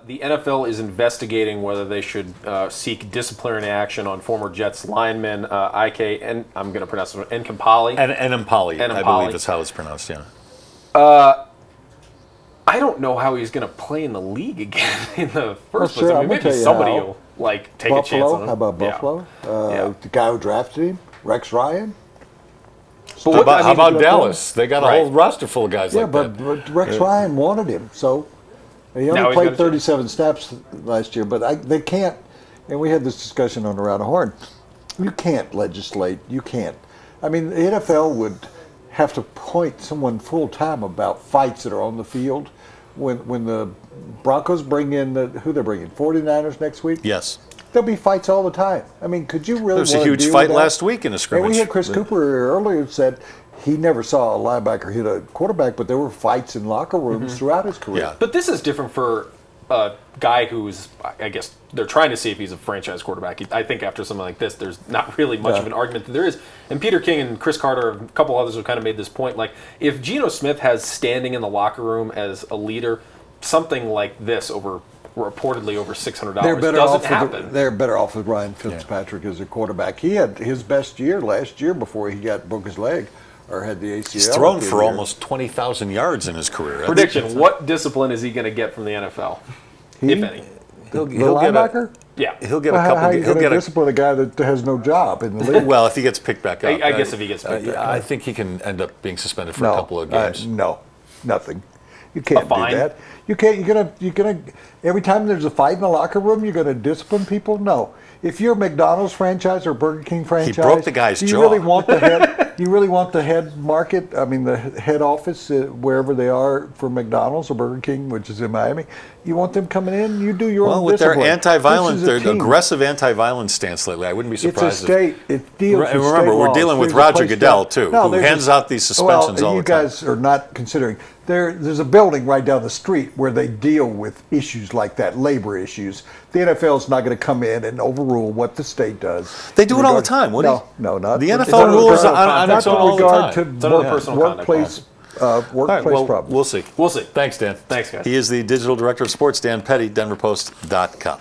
The NFL is investigating whether they should seek disciplinary action on former Jets lineman IK, and I'm going to pronounce it, Enemkpali. Enemkpali, I believe is how it's pronounced, yeah. I don't know how he's going to play in the league again in the first place. Sure, I mean, maybe somebody will take a chance on him. How about Buffalo? The guy who drafted him, Rex Ryan. But how about Dallas? They got a whole roster full of guys like that. But Rex Ryan wanted him, so he only played 37 snaps last year. But they can't, and we had this discussion on Around the Horn, you can't legislate. You can't. I mean, the NFL would have to point someone full-time about fights that are on the field. When the Broncos bring in, who they're bringing, 49ers next week? Yes. There'll be fights all the time. I mean, could you really? There was a huge fight last week in a scrimmage. And we had Chris Cooper earlier said he never saw a linebacker hit a quarterback, but there were fights in locker rooms throughout his career. Yeah. But this is different for a guy who's, I guess, they're trying to see if he's a franchise quarterback. I think after something like this, there's not really much of an argument that there is. And Peter King and Chris Carter, a couple others have kind of made this point. Like, if Geno Smith has standing in the locker room as a leader, something like this reportedly over $600 doesn't happen. They're better off with Ryan Fitzpatrick as a quarterback. He had his best year last year before he broke his leg or had the ACL. He's thrown for almost 20,000 yards in his career. Prediction: what discipline is he going to get from the NFL, if any? He'll get linebacker? He'll get a couple. He'll get discipline a guy that has no job in the league. Well, if he gets picked back up, I guess if he gets picked back up, I think he can end up being suspended for a couple of games. No, nothing. You can't do that. You can't. You're gonna. Every time there's a fight in the locker room, you're gonna discipline people. No. If you're a McDonald's franchise or Burger King franchise, he broke the guy's jaw. Do you really want the head? You really want the head market? I mean, the head office wherever they are for McDonald's or Burger King, which is in Miami. You want them coming in? You do your own discipline. Well, with their anti-violence, their aggressive anti-violence stance lately, I wouldn't be surprised. It's a state. It deals with and remember, we're dealing with Roger Goodell too, who hands out these suspensions all the time. You guys are not considering. There's a building right down the street where they deal with issues like that, labor issues. The NFL is not going to come in and overrule what the state does. They do it all the time. No, not the NFL rules on its own all the time. It's under workplace problems. We'll see. We'll see. Thanks, Dan. Thanks, guys. He is the digital director of sports, Dan Petty, DenverPost.com.